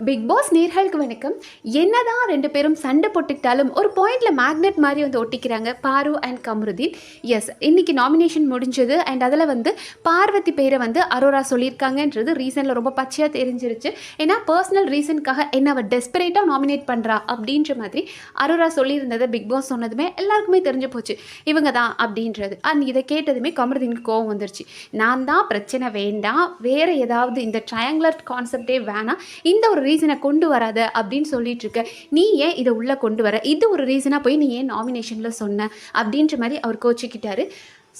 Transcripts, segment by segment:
Big pass நேர்களுக்கு வணக்கம். என்னதான் ரெண்டு பேரும் சண்டை போட்டுக்கிட்டாலும் ஒரு பாயிண்ட்ல மேக்னெட் மாதிரி வந்து ஒட்டிக்கிறாங்க பாரு அண்ட் கமருதீன். எஸ், இன்னைக்கு நாமினேஷன் முடிஞ்சது அண்ட் அதில் வந்து பார்வதி பேரை வந்து அரோரா சொல்லியிருக்காங்கன்றது ரீசனில் ரொம்ப பச்சையாக தெரிஞ்சிருச்சு. ஏன்னா பர்சனல் ரீசனுக்காக என்ன அவள் டெஸ்பரேட்டாக நாமினேட் பண்ணுறா அப்படின்ற மாதிரி அரோரா சொல்லியிருந்ததை பிக் பாஸ் சொன்னதுமே எல்லாருக்குமே தெரிஞ்சு போச்சு இவங்க தான் அப்படின்றது. அண்ட் இதை கேட்டதுமே கமருதீனுக்கு கோவம் வந்துருச்சு. நான் தான் பிரச்சனை வேண்டாம், வேறு ஏதாவது இந்த ட்ரையாங்குலர் கான்செப்டே வேணாம், இந்த ஒரு ரீசனை கொண்டு வராத அப்படின்னு சொல்லிட்டு இருக்க, நீ ஏன் இதை உள்ளே கொண்டு வர, இது ஒரு ரீசனாக போய் நீ ஏன் நாமினேஷனில் சொன்ன அப்படின்ற மாதிரி அவர் கோச்சிக்கிட்டாரு.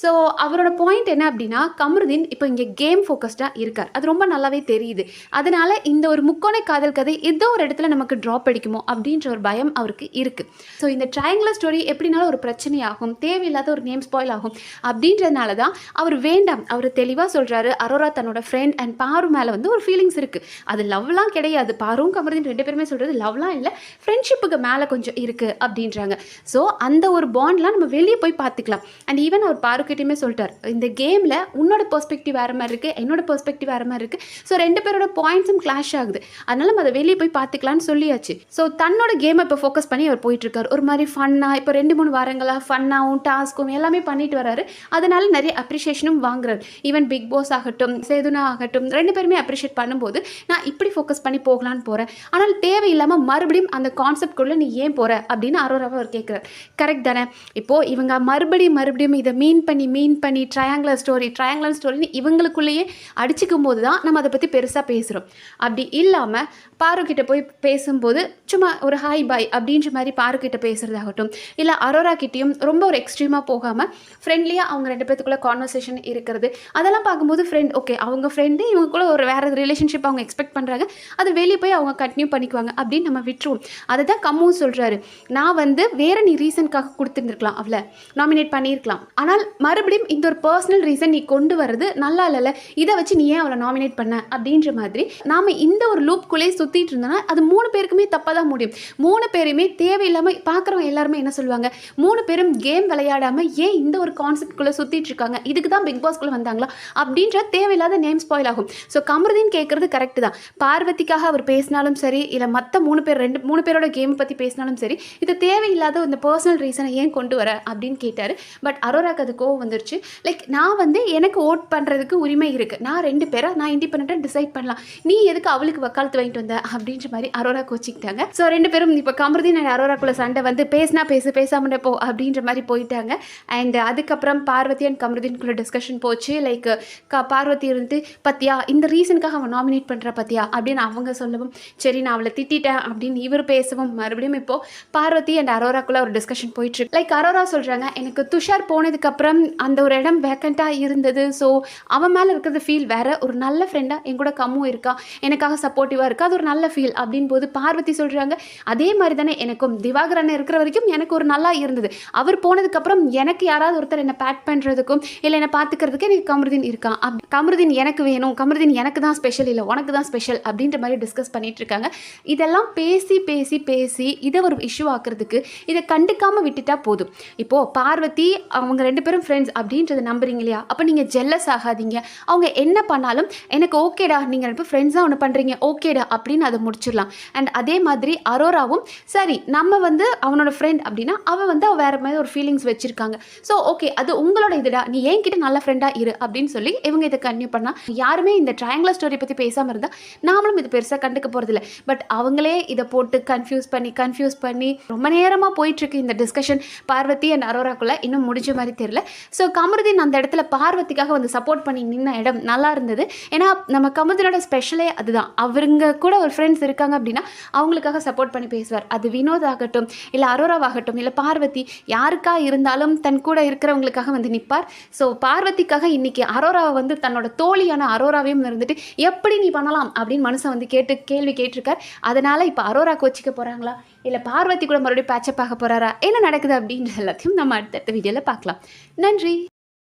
ஸோ அவரோட பாயிண்ட் என்ன அப்படின்னா, கமருதீன் இப்போ இங்கே கேம் ஃபோக்கஸ்டாக இருக்கார், அது ரொம்ப நல்லாவே தெரியுது. அதனால் இந்த ஒரு முக்கோண காதல் கதை ஏதோ ஒரு இடத்துல நமக்கு ட்ராப் அடிக்குமோ அப்படின்ற ஒரு பயம் அவருக்கு இருக்குது. ஸோ இந்த ட்ரையாங்குலர் ஸ்டோரி எப்படினாலும் ஒரு பிரச்சனையாகும், தேவையில்லாத ஒரு நேம் ஸ்பாயில் ஆகும். அப்படின்றதுனால தான் அவர் வேண்டாம், அவர் தெளிவாக சொல்கிறாரு. அரோரா தன்னோட ஃப்ரெண்ட் அண்ட் பாரு மேலே வந்து ஒரு ஃபீலிங்ஸ் இருக்குது, அது லவ்லாம் கிடையாது. பாரும் கமருதீன் ரெண்டு பேருமே சொல்கிறது லவ்லாம் இல்லை, ஃப்ரெண்ட்ஷிப்புக்கு மேலே கொஞ்சம் இருக்குது அப்படின்றாங்க. ஸோ அந்த ஒரு பாண்ட்லாம் நம்ம வெளியே போய் பார்த்துக்கலாம். அண்ட் ஈவன் அவர் பாரு கிட்டயுமே சொல்லிட்டார், இந்த கேமில் உன்னோட பெர்ஸ்பெக்டிவ் வேறு மாதிரி இருக்குது, என்னோட பெர்ஸ்பெக்டிவ் வேறு மாதிரி இருக்குது. ஸோ ரெண்டு பேரோட பாயிண்ட்ஸும் கிளாஷ் ஆகுது, அதனால நம்ம அதை வெளியே போய் பார்த்துக்கலான்னு சொல்லியாச்சு. ஸோ தன்னோட கேமை இப்போ ஃபோக்கஸ் பண்ணி அவர் போயிட்டுருக்கார். ஒரு மாதிரி ஃபன்னாக இப்போ 2-3 வாரங்களாக ஃபன்னாகவும் டாஸ்க்கும் எல்லாமே பண்ணிட்டு வராரு. அதனால நிறைய அப்ரிஷியேஷனும் வாங்குறாரு. ஈவன் பிக் பாஸ் ஆகட்டும், சேதுனா ஆகட்டும், ரெண்டு பேருமே அப்ரிஷியேட் பண்ணும்போது நான் இப்படி ஃபோக்கஸ் பண்ணி போகலான்னு போகிறேன், ஆனால் தேவையில்லாமல் மறுபடியும் அந்த கான்செப்ட்குள்ளே நீ ஏன் போகிற அப்படின்னு அரோராவை அவர் கேட்குறாரு. கரெக்ட் தானே? இப்போது இவங்க மறுபடியும் இதை மீன் பண்ணி ட்ரையாங்குலர் ஸ்டோரின்னு இவங்களுக்குள்ளேயே அடிச்சுக்கும் போது தான் நம்ம அதை பற்றி பெருசாக பேசுகிறோம். அப்படி இல்லாமல் பாருக்கிட்ட போய் பேசும்போது சும்மா ஒரு ஹாய் பாய் அப்படின்ற மாதிரி பாருக்கிட்ட பேசுகிறதாகட்டும், இல்லை அரோரா கிட்டேயும் ரொம்ப ஒரு எக்ஸ்ட்ரீமாக போகாமல் ஃப்ரெண்ட்லியாக அவங்க ரெண்டு பேத்துக்குள்ளே கான்வர்சேஷன் இருக்கிறது, அதெல்லாம் பார்க்கும்போது ஃப்ரெண்ட் ஓகே, அவங்க ஃப்ரெண்டு இவங்களுக்குள்ள ஒரு வேறு ரிலேஷன்ஷிப் அவங்க எக்ஸ்பெக்ட் பண்ணுறாங்க, அது வெளியே போய் அவங்க கண்டினியூ பண்ணிக்குவாங்க அப்படின்னு நம்ம விட்டுருவோம். அதை தான் கம்மும் சொல்கிறாரு. நான் வந்து வேறு நீ ரீசனுக்காக கொடுத்துருந்துருக்கலாம், அவளை நாமினேட் பண்ணியிருக்கலாம், ஆனால் மறுபடியும் இந்த ஒரு பர்சனல் ரீசன் நீ கொண்டு வர்றது நல்லா இல்லைல்ல, இதை வச்சு நீ ஏன் அவளை நாமினேட் பண்ண அப்படின்ற மாதிரி நாம் இந்த ஒரு லூப்குள்ளே சுற்றிட்டு இருந்தோன்னா அது 3 பேருக்குமே தப்பாக தான் முடியும். 3 பேருமே தேவையில்லாமல் பார்க்குறவங்க எல்லாருமே என்ன சொல்லுவாங்க, 3 பேரும் கேம் விளையாடாமல் ஏன் இந்த ஒரு கான்செப்ட்குள்ளே சுற்றிட்டு இருக்காங்க, இதுக்கு தான் பிக் பாஸ்குள்ளே வந்தாங்களா அப்படின்ற தேவையில்லாத நேம் ஸ்பாயில் ஆகும். ஸோ கமருதீன் கேட்குறது கரெக்டு தான். பார்வதிக்காக அவர் பேசினாலும் சரி, இல்லை மற்ற 3 பேரோட கேமை பற்றி பேசினாலும் சரி, இது தேவையில்லாத இந்த பர்சனல் ரீசனை ஏன் கொண்டு வர அப்படின்னு கேட்டார். பட் அரோராக்கு அது கோவம் வந்துருச்சு. லைக் நான் வந்து எனக்கு ஓட் பண்ணுறதுக்கு உரிமை இருக்குது, நான் 2 பேரை நான் இண்டிபெண்ட்டாக டிசைட் பண்ணலாம், நீ எதுக்கு அவளுக்கு வக்காலத்து வாங்கிட்டு வந்த அப்படின்ற மாதிரி அரோரா கோச்சிக்கிட்டாங்க. ஸோ 2 பேரும் இப்போ கமருதீன் அண்ட் அரோராக்குள்ள சண்டை வந்து பேசினா பேசாமல் போ அப்படின்ற மாதிரி போயிட்டாங்க. அண்ட் அதுக்கப்புறம் பார்வதி அண்ட் கமருதீனுக்குள்ள டிஸ்கஷன் போச்சு. லைக் பார்வதி இருந்து பத்தியா இந்த ரீசனுக்காக அவன் நாமினேட் பண்ணுற பத்தியா அப்படின்னு அவங்க சொல்லவும், சரி நான் அவளை திட்டேன் அப்படின்னு இவர் பேசவும், மறுபடியும் இப்போது பார்வதி அண்ட் அரோராக்குள்ள ஒரு டிஸ்கஷன் போயிட்டுருக்கு. லைக் அரோரா சொல்கிறாங்க, எனக்கு துஷார் போனதுக்கப்புறம் அந்த ஒரு இடம் வேக்கண்ட்டாக இருந்தது, ஸோ அவன் மேலே இருக்கிறது ஃபீல் வேறு, ஒரு நல்ல ஃப்ரெண்டாக என் கூட கம்மும் இருக்கா, எனக்காக சப்போர்ட்டிவாக இருக்கா, அது ஒரு நல்ல ஃபீல் அப்படின் போது பார்வதி சொல்கிறாங்க, அதே மாதிரி தானே எனக்கும் திவாகரன் இருக்கிற வரைக்கும் எனக்கு ஒரு நல்லா இருந்தது, அவர் போனதுக்கப்புறம் எனக்கு யாராவது ஒருத்தர் என்னை பேட் பண்ணுறதுக்கும் இல்லை என்னை பார்த்துக்கிறதுக்கு எனக்கு கமருதீன் இருக்கான், கமருதீன் எனக்கு வேணும், கமருதீன் எனக்கு தான் ஸ்பெஷல், இல்லை உனக்கு தான் ஸ்பெஷல் அப்படின்ற மாதிரி டிஸ்கஸ் பண்ணிட்டு இருக்காங்க. இதெல்லாம் பேசி இதை ஒரு இஷ்யூ ஆக்குறதுக்கு இதை கண்டுக்காமல் விட்டுட்டா போதும். இப்போது பார்வதி அவங்க 2 பேரும் ஃப்ரெண்ட்ஸ் அப்படின்றத நம்புறீங்க இல்லையா, அப்போ நீங்கள் ஜெல்லஸ் ஆகாதீங்க. அவங்க என்ன பண்ணாலும் எனக்கு ஓகேடா, நீங்கள் இப்போ ஃப்ரெண்ட்ஸாக ஒன்று பண்ணுறீங்க ஓகேடா அப்படின்னு அதை முடிச்சிடலாம். அண்ட் அதே மாதிரி அரோராவும் சரி நம்ம வந்து அவனோட ஃப்ரெண்ட் அப்படின்னா அவள் வந்து அவள் வேறு மாதிரி ஒரு ஃபீலிங்ஸ் வச்சுருக்காங்க, ஸோ ஓகே அது உங்களோட இதுடா, நீ என்கிட்ட நல்ல ஃப்ரெண்டாக இரு அப்படின்னு சொல்லி இவங்க இதை கன்டினியூ பண்ணால் யாருமே இந்த ட்ரையாங்குலர் ஸ்டோரி பற்றி பேசாமல் இருந்தால் நாமளும் இது பெருசாக கண்டுக்க போகிறதில்ல. பட் அவங்களே இதை போட்டு கன்ஃபியூஸ் பண்ணி ரொம்ப நேரமாக போயிட்டுருக்கு இந்த டிஸ்கஷன் பார்வதி அண்ட் அரோராக்குள்ளே, இன்னும் முடிஞ்ச மாதிரி தெரியல. ஸோ கமருதீன் அந்த இடத்துல பார்வதிக்காக வந்து சப்போர்ட் பண்ணி நின்ன இடம் நல்லா இருந்தது. ஏன்னா நம்ம கமருதீனோட ஸ்பெஷலே அதுதான், அவருங்க கூட ஒரு ஃப்ரெண்ட்ஸ் இருக்காங்க அப்படின்னா அவங்களுக்காக சப்போர்ட் பண்ணி பேசுவார். அது வினோத் ஆகட்டும், இல்லை அரோராவாகட்டும், இல்லை பார்வதி, யாருக்கா இருந்தாலும் தன் கூட இருக்கிறவங்களுக்காக வந்து நிற்பார். ஸோ பார்வதிக்காக இன்னைக்கு அரோராவை வந்து தன்னோட தோழியான அரோராவையும் இருந்துட்டு எப்படி நீ பண்ணலாம் அப்படின்னு மனுஷன் வந்து கேள்வி கேட்டிருக்கார். அதனால் இப்போ அரோரா கோச்சிக்க போகிறாங்களா, இல்லை பார்வதி கூட மறுபடியும் பேச்சப் ஆக போகிறாரா, என்ன நடக்குது அப்படின்ற எல்லாத்தையும் நம்ம அடுத்தடுத்த வீடியோவில் பார்க்கலாம். நன்றி.